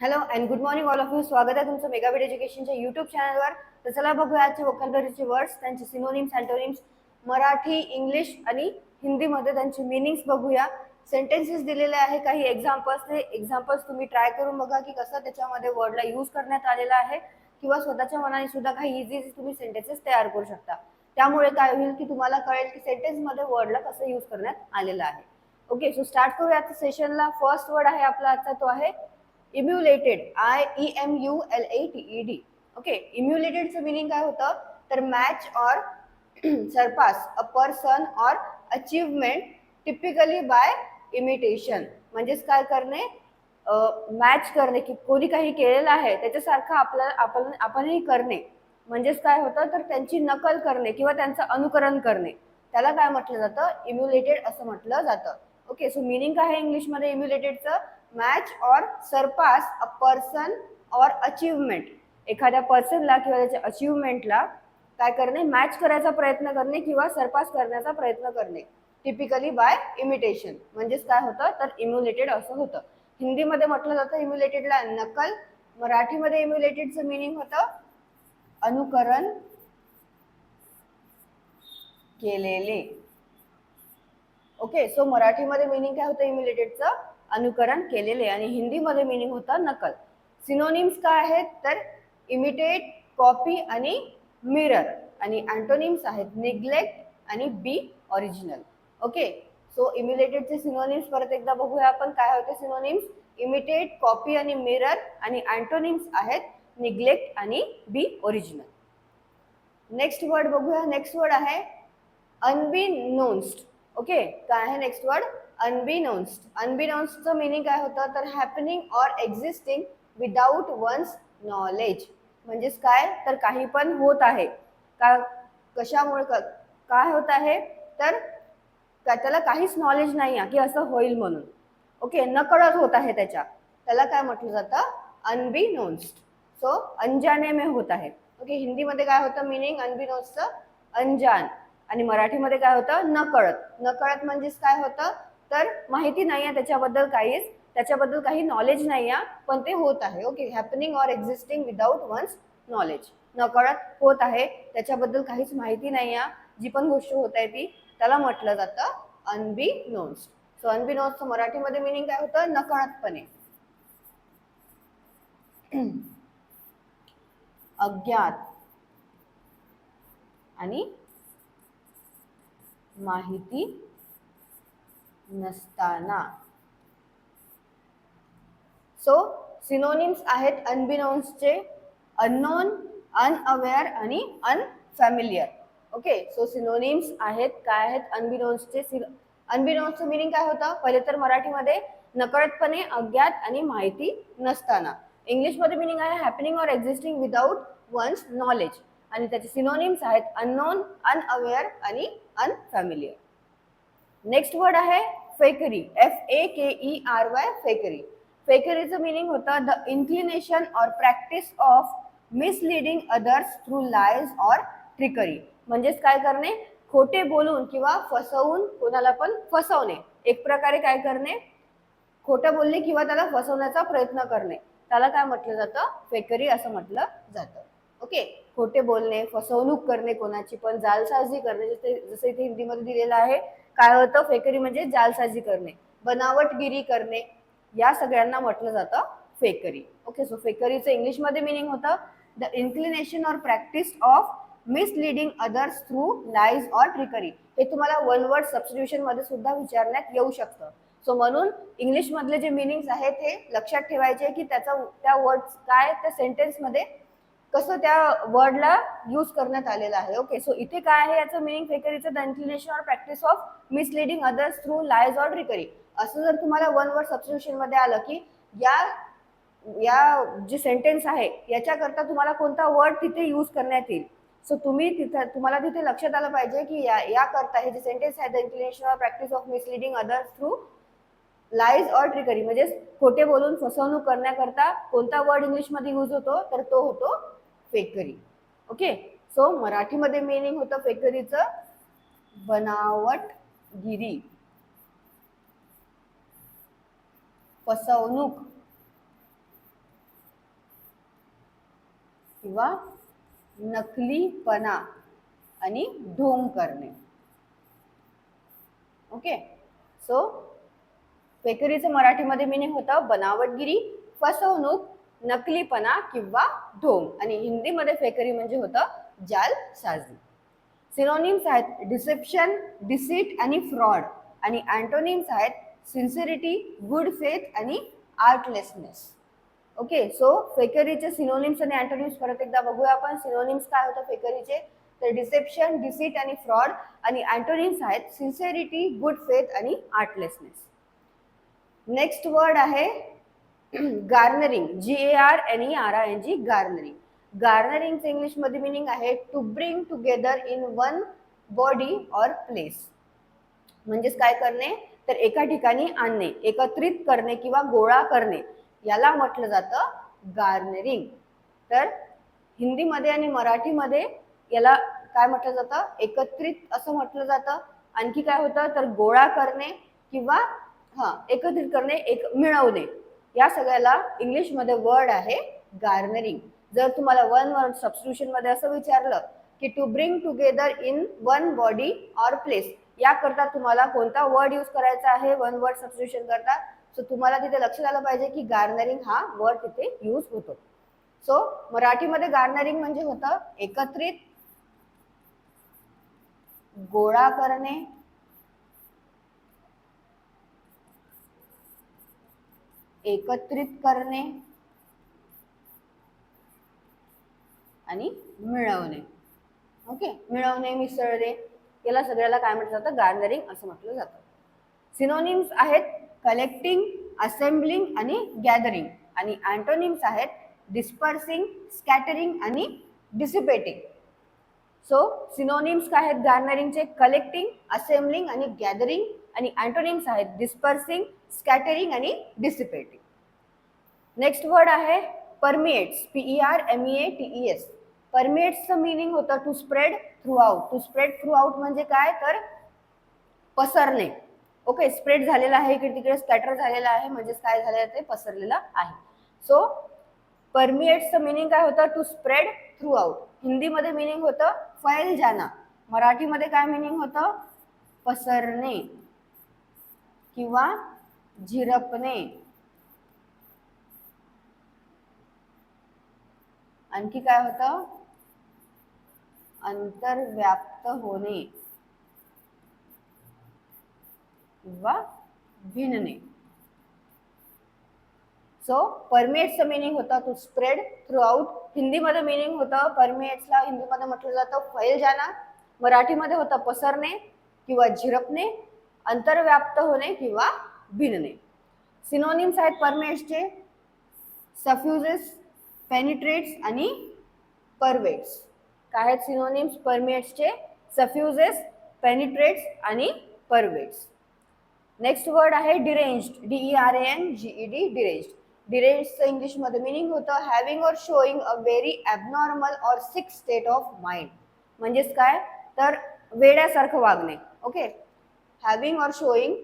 Hello and good morning all of you. स्वागत आहे तुमचं मेगाबिट एज्युकेशनच्या युट्यूब चॅनलवर. तर चला बघूया आजचे व्होकॅब्युलरीचे वर्ड्स, त्यांचे सिनोनिम्स, अँटोनिम्स, मराठी, इंग्लिश आणि हिंदीमध्ये त्यांचे मीनिंग्स बघूया. सेंटेन्सेस दिलेले आहे, काही एक्झाम्पल्स. ते एक्झाम्पल्स तुम्ही ट्राय करून बघा की कसं त्याच्यामध्ये वर्डला यूज करण्यात आलेला आहे, किंवा स्वतःच्या मनाने सुद्धा काही इझी तुम्ही सेंटेन्सेस तयार करू शकता. त्यामुळे काय होईल की तुम्हाला कळेल की सेंटेन्समध्ये वर्डला कसं यूज करण्यात आलेलं आहे. ओके, सो स्टार्ट करूया आजच्या सेशनला. फर्स्ट वर्ड आहे आपला आजचा, तो आहे इम्युलेटेड. IEMULATED. ओके, इम्युलेटेडचं मिनिंग काय होतं तर मॅच और सरपास अ पर्सन और अचीवमेंट टिपिकली बाय इमिटेशन. म्हणजेच काय करणे, मॅच करणे, की कोणी काही केलेलं आहे त्याच्यासारखं आपणही करणे. म्हणजेच काय होतं तर त्यांची नकल करणे किंवा त्यांचं अनुकरण करणे, त्याला काय म्हटलं जातं, इम्युलेटेड असं म्हटलं जातं. ओके, सो मिनिंग काय आहे इंग्लिशमध्ये इम्युलेटेडचं, मॅच और सरपास अ पर्सन और अचीवमेंट. एखाद्या पर्सनला किंवा त्याच्या अचीवमेंटला काय करणे, मॅच करायचा प्रयत्न करणे किंवा सरपास करण्याचा प्रयत्न करणे, टिपिकली बाय इमिटेशन. म्हणजेच काय होतं तर इम्युलेटेड असं होतं. हिंदीमध्ये म्हटलं जातं इम्युलेटेडला नकल. मराठीमध्ये इम्युलेटेडचं मिनिंग होतं अनुकरण केलेले. ओके, सो मराठीमध्ये मिनिंग काय होतं इम्युलेटेडचं, अनुकरण केलेले, आणि हिंदीमध्ये मिनिंग होतं नकल. सिनोनिम्स काय आहेत तर इमिटेट, कॉपी आणि मिरर. आणि अँटोनिम्स आहेत निग्लेक्ट आणि बी ओरिजिनल. ओके, सो इम्युलेटेडचे सिनोनिम्स परत एकदा बघूया आपण काय होते सिनोनिम्स. इमिटेट, कॉपी आणि मिरर, आणि अँटोनिम्स आहेत निग्लेक्ट आणि बी ओरिजिनल. नेक्स्ट वर्ड बघूया. नेक्स्ट वर्ड आहे अनबिनोन्स्ड. ओके, काय आहे नेक्स्ट वर्ड, अनबिनोन्स्ड. अनबिनोन्स्डचं मिनिंग काय होतं तर हॅपनिंग और एक्झिस्टिंग विदाउट वन्स नॉलेज. म्हणजेच काय तर काही पण होत आहे का, कशामुळे काय होत आहे तर त्याला काहीच नॉलेज नाही आहे की असं होईल म्हणून. ओके, नकळत होत आहे त्याला काय म्हटलं जातं, अनबिनोन्स्ड. सो अनजाने में होत आहे. ओके, हिंदीमध्ये काय होतं मिनिंग अनबिनोन्स्डचं, अनजान. आणि मराठीमध्ये काय होतं नकळत. नकळत म्हणजेच काय होतं तर माहिती नाही आहे त्याच्याबद्दल काही नॉलेज नाही आहे, पण ते होत आहे. ओके, हॅपनिंग और एक्झिस्टिंग विदाउट वन्स नॉलेज. नकळत होत आहे, त्याच्याबद्दल काहीच माहिती नाही आहे, जी पण गोष्ट होत आहे ती, त्याला म्हटलं जातं अनबिनोन्स्ड. सो अनबिनोन्स्डचं मराठीमध्ये मिनिंग काय होतं, नकळतपणे, अज्ञात आणि माहिती नसताना. सो सिनोनिम्स आहेत अनबिनोन्सचे अननोन, अनअवेअर आणि अनफॅमिलियर. ओके, सो सिनोनिम्स आहेत काय आहेत अनबिनोन्सचे. अनबिनोन्सचं मिनिंग काय होतं पहिले तर मराठीमध्ये नकळतपणे, अज्ञात आणि माहिती नसताना. इंग्लिशमध्ये मिनिंग आहे हॅपनिंग और एक्झिस्टिंग विदाउट वन्स नॉलेज, आणि त्याचे सिनोनिम्स आहेत अननोन, अनअवेअर आणि अनफॅमिलियर. नेक्स्ट वर्ड आहे फेकरी. FAKERY, फेकरी. फेकरीचं मिनिंग होतं द इन्क्लिनेशन और practice of misleading others through lies और ट्रिकरी. म्हणजेच काय करणे, खोटे बोलून किंवा फसवून कोणाला पण फसवणे. एक प्रकारे काय करणे, खोटं बोलणे किंवा त्याला फसवण्याचा प्रयत्न करणे, त्याला काय म्हटलं जातं, फेकरी असं म्हटलं जातं. ओके, खोटे बोलणे, फसवणूक करणे, कोणाची पण जालसाजी करणे, जसं इथे हिंदीमध्ये दिलेलं आहे काय होतं फेकरी म्हणजे जालसाजी करणे, बनावटगिरी करणे, या सगळ्यांना म्हटलं जातं फेकरी. ओके, सो फेकरीचं इंग्लिशमध्ये मिनिंग होतं द इन्क्लिनेशन और practice of misleading others through lies और ट्रिकरी. हे तुम्हाला वन वर्ड सबस्टिट्यूशन मध्ये सुद्धा विचारण्यात येऊ शकतं. सो म्हणून इंग्लिश मधले जे मिनिंग्स आहेत हे लक्षात ठेवायचे की त्या वर्ड काय त्या सेंटेन्समध्ये कसं त्या वर्डला यूज करण्यात आलेलं आहे. ओके, सो इथे काय आहे याचं मिनिंग फेकरीचं द इन्क्लिनेशन और practice of misleading others through lies और ट्रिकरी. असं जर तुम्हाला वन वर्ड सबस्टिट्यूशन मध्ये आलं की या जे सेंटेन्स आहे याच्याकरता तुम्हाला कोणता वर्ड तिथे यूज करण्यात येईल. सो तुम्हाला तिथे लक्षात आलं पाहिजे की या करता हे जे सेंटेन्स आहे द इन्क्लिनेशन और practice of misleading others through lies और ट्रिकरी, म्हणजे खोटे बोलून फसवणूक करण्याकरता कोणता वर्ड इंग्लिशमध्ये यूज होतो तर तो होतो फेकरी. ओके, सो मराठीमध्ये मिनिंग होतं फेकरीचं बनावटगिरी, फसवणूक, किंवा नकलीपणा आणि ढोंग करणे. ओके, सो फेकरीचं मराठीमध्ये मिनिंग होतं बनावटगिरी, फसवणूक, नकलीपणा किंवा ढोंग. आणि हिंदीमध्ये फेकरी म्हणजे होतं जालसाजी. सिनोनिम्स आहेत डिसेप्शन, डिसीट आणि फ्रॉड. आणि अँटोनिम्स आहेत सिन्सिरिटी, गुड फेथ आणि आर्टलेसनेस. ओके, सो फेकरीचे सिनोनिम्स आणि अँटोनिम्स परत एकदा बघूया आपण. सिनोनिम्स काय होतं फेकरीचे, तर डिसेप्शन, डिसीट आणि फ्रॉड. आणि अँटोनिम्स आहेत सिन्सिरिटी, गुड फेथ आणि आर्टलेसनेस. नेक्स्ट वर्ड आहे गार्नरिंग, GARNERING, गार्नरिंग. गार्नरिंगचं इंग्लिशमध्ये मिनिंग आहे to bring together in one body or place. म्हणजेच काय करणे, तर एका ठिकाणी आणणे, एकत्रित करणे किंवा गोळा करणे, याला म्हटलं जातं गार्नरिंग. तर हिंदीमध्ये आणि मराठीमध्ये याला काय म्हटलं जातं, एकत्रित असं म्हटलं जातं. आणखी काय होतं, तर गोळा करणे किंवा एकत्रित करणे, एक मिळवणे, या सगळ्याला इंग्लिशमध्ये वर्ड आहे गार्नरिंग. जर तुम्हाला वन वर्ड सबस्टिट्यूशन मध्ये असं विचारलं की to bring together in one body or place, याकरता तुम्हाला कोणता वर्ड यूज करायचा आहे वन वर्ड सबस्टिट्यूशन करता, सो तुम्हाला तिथे लक्षात आलं पाहिजे की गार्नरिंग हा वर्ड तिथे यूज होतो. सो मराठीमध्ये गार्नरिंग म्हणजे होतं एकत्रित, गोळा करणे, एकत्रित करणे आणि मिळवणे. ओके, मिळवणे, मिसळणे, याला सगळ्याला काय म्हटलं जातं, गार्नरिंग असं म्हटलं जातं. सिनोनिम्स आहेत कलेक्टिंग, असेंबलिंग आणि गॅदरिंग. आणि अँटोनिम्स आहेत डिस्पर्सिंग, स्कॅटरिंग आणि डिसिपेटिंग. सो सिनोनिम्स काय आहेत गार्नरिंगचे, कलेक्टिंग, असेंबलिंग आणि गॅदरिंग. आणि अँटोनिम्स आहेत डिस्पर्सिंग, स्कॅटरिंग आणि डिसिपेटिंग. नेक्स्ट वर्ड आहे परमिएट्स, PERMEATES. परमिएट्सचं मिनिंग होतं to spread throughout. To spread throughout म्हणजे काय, तर पसरणे. ओके, स्प्रेड झालेला आहे, इकडे तिकडे स्कॅटर झालेला आहे, म्हणजेच काय झालेलं ते पसरलेलं आहे. सो परमिएट्सचं मिनिंग काय होतं, टू स्प्रेड थ्रू आउट. हिंदीमध्ये मिनिंग होतं फैल जाना. मराठीमध्ये काय मिनिंग होतं, पसरणे किंवा झिरपणे. आणखी काय होतं, अंतर्व्याप्त होणे किंवा भिनणे. सो परमिएट्सचं मिनिंग होतं टू स्प्रेड थ्रू आउट. हिंदीमध्ये मिनिंग होतं परमिएट्सला हिंदीमध्ये म्हटलं जातं फैल जाना. मराठीमध्ये होतं पसरणे किंवा झिरपणे, अंतर्व्याप्त होणे किंवा भिनणे. सिनोनिम्स आहेत परमिएट्सचे सफ्युजेस, पेनिट्रेट्स आणि परवेट्स. काय आहेत सिनोनिम्स परमिएट्सचे, सफ्युजेस, पेनिट्रेट्स आणि परवेट्स. नेक्स्ट वर्ड आहे डिरेंज्ड, DERANGED, डिरेंज्ड. डिरेंज्डचं इंग्लिशमध्ये मिनिंग होतं हॅव्हिंग और शोईंग अ व्हेरी ॲबनॉर्मल और सिक स्टेट ऑफ माइंड. म्हणजेच काय, तर वेड्यासारखं वागणे. ओके, हॅव्हिंग और शोईंग,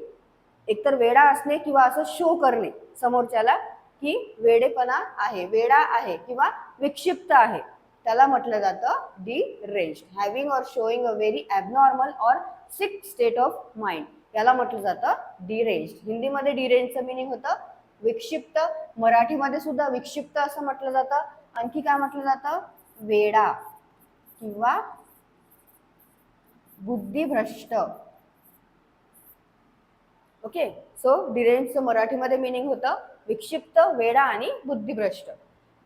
एकतर वेडा असणे किंवा असं शो करणे समोरच्याला की वेडेपणा आहे, वेडा आहे किंवा विक्षिप्त आहे, त्याला म्हटलं जातं डिरेंज्ड. हॅव्हिंग और शोईंग अ व्हेरी ॲबनॉर्मल और सिक स्टेट ऑफ माइंड, याला म्हटलं जातं डिरेंज्ड. हिंदीमध्ये डिरेंजचं मिनिंग होतं विक्षिप्त, मराठीमध्ये सुद्धा विक्षिप्त असं म्हटलं जातं. आणखी काय म्हटलं जातं, वेडा किंवा बुद्धिभ्रष्ट. ओके, सो डिरेंजचं मराठीमध्ये मिनिंग होतं विक्षिप्त, वेडा आणि बुद्धिभ्रष्ट.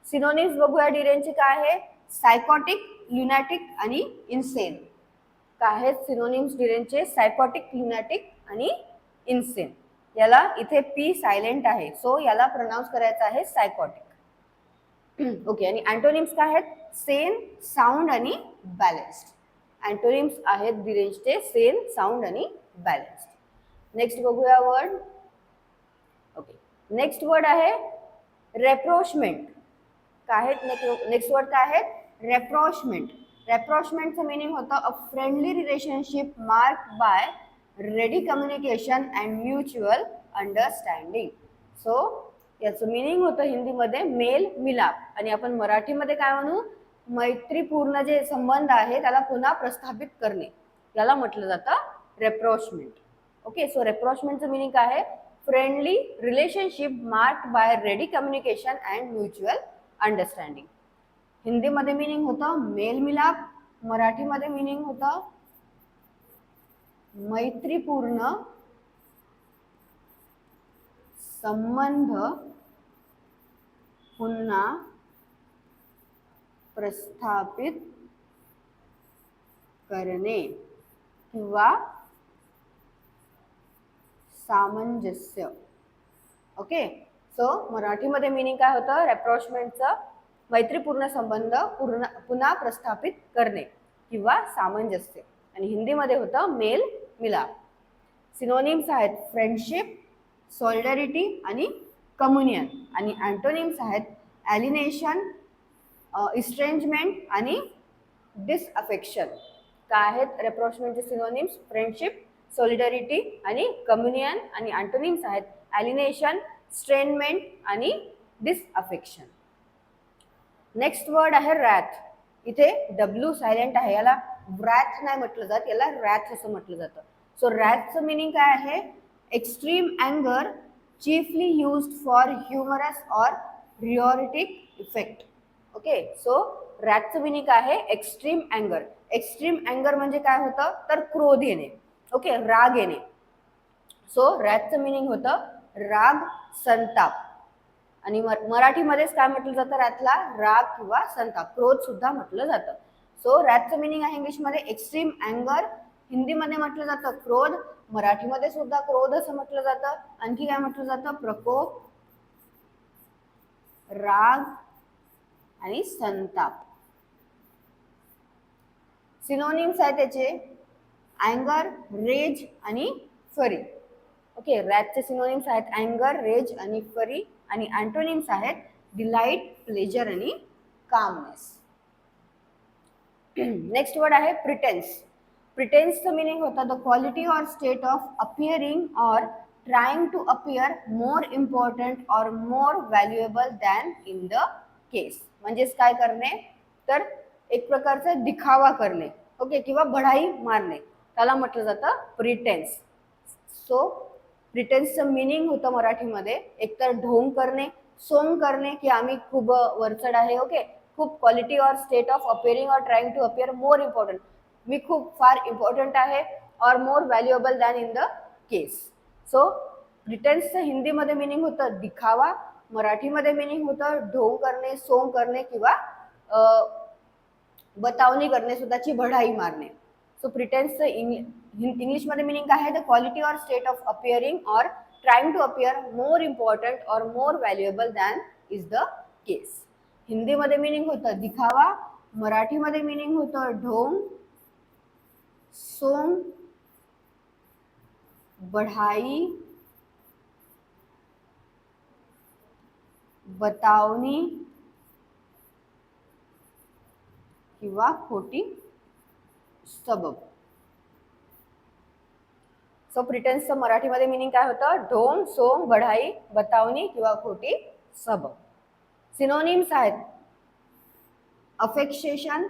सिनोनिम्स बघूया डिरेंजचे काय आहे, सायकॉटिक, ल्युनॅटिक आणि इन्सेन. काय आहेत सिनोनिम्स डिरेंजचे, सायकॉटिक, ल्युनॅटिक आणि इन्सेन. याला इथे P सायलेंट आहे, सो याला प्रोनाउन्स करायचं आहे सायकॉटिक. ओके, आणि अँटोनिम्स काय आहेत, सेन, साऊंड आणि बॅलन्स्ड. अँटोनिम्स आहेत डिरेंजचे सेन, साऊंड आणि बॅलन्स्ड. नेक्स्ट बघूया वर्ड. ओके, नेक्स्ट वर्ड आहे रेप्रोचमेंट. काय आहेत नेक्स्ट वर्ड काय आहे, रेप्रोचमेंट. रेप्रोचमेंटचं मिनिंग होतं a friendly relationship marked by ready communication and mutual understanding. So याचं मिनिंग होतं हिंदीमध्ये मेल मिलाप, आणि आपण मराठीमध्ये काय म्हणू, मैत्रीपूर्ण जे संबंध आहे त्याला पुन्हा प्रस्थापित करणे, याला म्हटलं जातं रेप्रॉचमेंट. ओके, सो रेप्रॉचमेंटचं मिनिंग काय आहे? Friendly relationship marked by ready communication and mutual understanding. हिंदीमध्ये मिनिंग होतं मेलमिलाप, मराठीमध्ये मिनिंग होतं मैत्रीपूर्ण संबंध पुन्हा प्रस्थापित करणे किंवा सामंजस्य. ओके, सो मराठीमध्ये मिनिंग काय होतं रेप्रॉचमेंटचं? मैत्रीपूर्ण संबंध पुन्हा प्रस्थापित करणे किंवा सामंजस्य. आणि हिंदीमध्ये होतं मेल मिलाप. सिनोनिम्स आहेत फ्रेंडशिप, सॉलिडॅरिटी आणि कम्युनियन. आणि अँटोनिम्स आहेत ॲलिनेशन, इस्ट्रेंजमेंट आणि डिसअफेक्शन. काय आहेत रेप्रॉचमेंटचे सिनोनिम्स? फ्रेंडशिप, सॉलिडॅरिटी आणि कम्युनियन. आणि अँटोनिम्स आहेत ॲलिनेशन, स्ट्रेनमेंट आणि डिसअफेक्शन. नेक्स्ट वर्ड आहे रॅथ. इथे डब्ल्यू सायलेंट आहे, याला व्रॅथ नाही म्हटलं जात, याला रॅथ असं म्हटलं जातं. सो रॅथचं मिनिंग काय आहे? एक्स्ट्रीम अँगर chiefly used for humorous or rhetorical effect. Okay, so रॅथचं मिनिंग काय आहे? एक्स्ट्रीम अँगर. एक्स्ट्रीम अँगर म्हणजे काय होतं? तर क्रोध येणे. ओके, राग येणे. सो रॅथचं मिनिंग होतं राग, संताप. आणि मराठीमध्येच काय म्हटलं जातं रॅथला? राग किंवा संताप, क्रोध सुद्धा म्हटलं जातं. सो रॅथचं मिनिंग आहे इंग्लिशमध्ये एक्स्ट्रीम अँगर, हिंदीमध्ये म्हटलं जातं क्रोध, मराठीमध्ये सुद्धा क्रोध असं म्हटलं जातं. आणखी काय म्हटलं जातं? प्रकोप, राग आणि संताप. सिनोनिम्स आहे त्याचे अँगर, रेज आणि फरी. ओके, रॅथचे सिनोनिम्स आहेत अँगर, रेज आणि फरी. आणि अँटोनिम्स आहेत डिलाइट, प्लेजर आणि कामनेस. नेक्स्ट वर्ड आहे प्रिटेन्स. प्रिटेन्सचं मिनिंग होतं the quality or state of appearing or trying to appear more important or more valuable than in the case. म्हणजेच काय करणे? तर एक प्रकारचं दिखावा करणे, ओके, किंवा बढाई मारणे, त्याला म्हटलं जातं प्रिटेन्स. सो प्रिटेन्सचं मिनिंग होतं मराठीमध्ये एकतर ढोंग करणे, सोंग करणे, की आम्ही खूप वरचढ आहे, ओके, खूप quality or state of appearing or trying to appear more important, मी खूप फार इम्पॉर्टंट आहे, or more valuable than in the case. So प्रिटेन्सचं हिंदीमध्ये मिनिंग होतं दिखावा, मराठीमध्ये मिनिंग होतं ढोंग करणे, सोंग करणे किंवा बतावणी करणे, स्वतःची बढाई मारणे. सो प्रिटेन्सचं इंग्लिशमध्ये मिनिंग काय आहे? The quality or state of appearing or trying to appear more important or more valuable than is the case. हिंदीमध्ये मिनिंग होतं दिखावा, मराठीमध्ये मिनिंग होतं ढोंग, सोंग, बढाई, बतावणी किंवा खोटी सबब. सो प्रिटेन्सचं मराठीमध्ये मिनिंग काय होतं? ढोंग, सोंग, बढाई, बतावणी किंवा खोटी सबब. सिनोनिम्स आहेत अफेक्सेशन,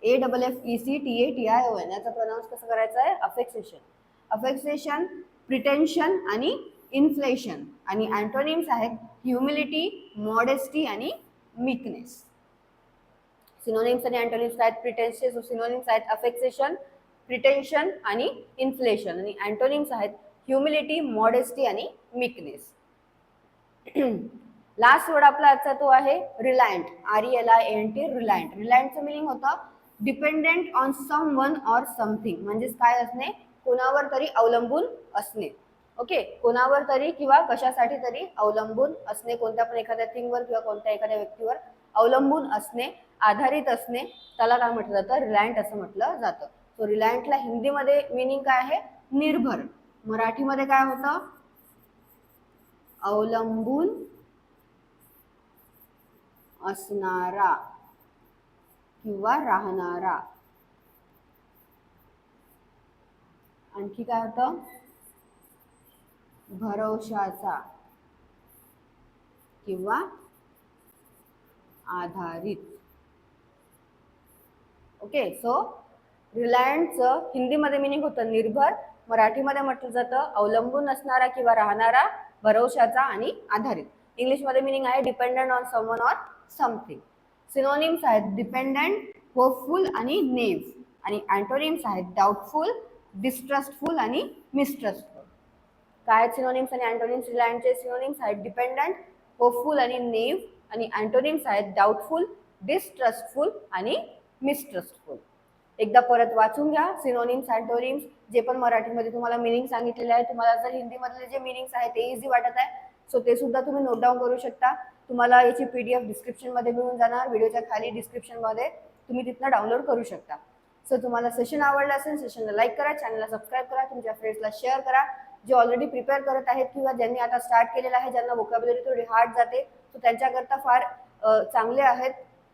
AFFECTATION, याचा प्रोनाउन्स कसं करायचं आहे? अफेक्सेशन. अफेक्सेशन, प्रिटेन्शन आणि इन्फ्लेशन. आणि अँटोनिम्स आहेत ह्युमिलिटी, मॉडेस्टी आणि मीकनेस. सिनोनिम्स आणि अँटोनिम्स आहेत प्रिटेन्सचे. सिनोनिम्स आहेत अफेक्सेशन, प्रिटेन्शन आणि इन्फ्लेशन. आणि अँटोनिम्स आहेत ह्युमिलिटी, मॉडेस्टी आणि मीकनेस. लास्ट वर्ड आपला आजचा तो आहे रिलायंट, RELIANT, रिलायंट. रिलायंटचं मिनिंग होतं dependent on someone or something. म्हणजेच काय असणे? कोणावर तरी अवलंबून असणे. ओके, कोणावर तरी किंवा कशासाठी तरी अवलंबून असणे, कोणत्या पण एखाद्या थिंगवर किंवा कोणत्या एखाद्या व्यक्तीवर अवलंबून असणे, आधारित असणे, त्याला काय म्हटलं जातं? रिलायंट असं म्हटलं जातं. सो रिलायंटला हिंदीमध्ये मिनिंग काय आहे? निर्भर. मराठीमध्ये काय होतं? अवलंबून असणारा किंवा राहणारा. आणखी काय होतं? भरवशाचा किंवा आधारित. ओके, सो रिलायंटचं हिंदीमध्ये मिनिंग होतं निर्भर, मराठीमध्ये म्हटलं जातं अवलंबून असणारा किंवा राहणारा, भरवशाचा आणि आधारित. इंग्लिशमध्ये मिनिंग आहे dependent on someone or something. Synonyms आहेत डिपेंडंट, होपफुल आणि नेव, आणि अँटोनिम्स आहेत डाऊटफुल, डिस्ट्रस्टफुल आणि मिसट्रस्टफुल. काय आहेत सिनोनिम्स आणि अँटोनिम्स रिलायंटचे? सिनोनिम्स आहेत डिपेंडंट, होपफुल आणि नेव, आणि अँटोनिम्स आहेत डाऊटफुल, डिस्ट्रस्टफुल आणि मिसट्रस्टफुल. एकदा परत वाचून घ्या सिनोनिम्स, अँटोनिम्स, जे पण मराठीमध्ये तुम्हाला मिनिंग सांगितलेले आहे. तुम्हाला जर हिंदीमधले जे मिनिंग्स आहेत ते इझी वाटत आहे सो ते सुद्धा तुम्ही नोट डाऊन करू शकता. तुम्हाला याची PDF डिस्क्रिप्शनमध्ये मिळून जाणार, व्हिडिओच्या खाली डिस्क्रिप्शनमध्ये तुम्ही तिथनं डाउनलोड करू शकता. सो तुम्हाला सेशन आवडलं असेल, सेशनला लाईक करा, चॅनलला सबस्क्राईब करा, तुमच्या फ्रेंड्सला शेअर करा. जे ऑलरेडी प्रिपेअर करत आहेत किंवा ज्यांनी आता स्टार्ट केलेलं आहे, ज्यांना वोकॅब्युलरी थोडी हार्ड जाते, सो त्यांच्याकरता फार चांगले आहेत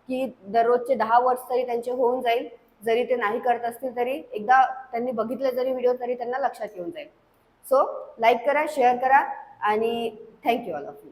की दररोजचे 10 वर्ड्स तरी त्यांचे होऊन जाईल. जरी ते नाही करत असतील तरी एकदा त्यांनी बघितले जरी व्हिडिओ तरी त्यांना लक्षात येऊन जाईल. सो लाईक करा, शेअर करा आणि थँक्यू ऑल ऑफ यू.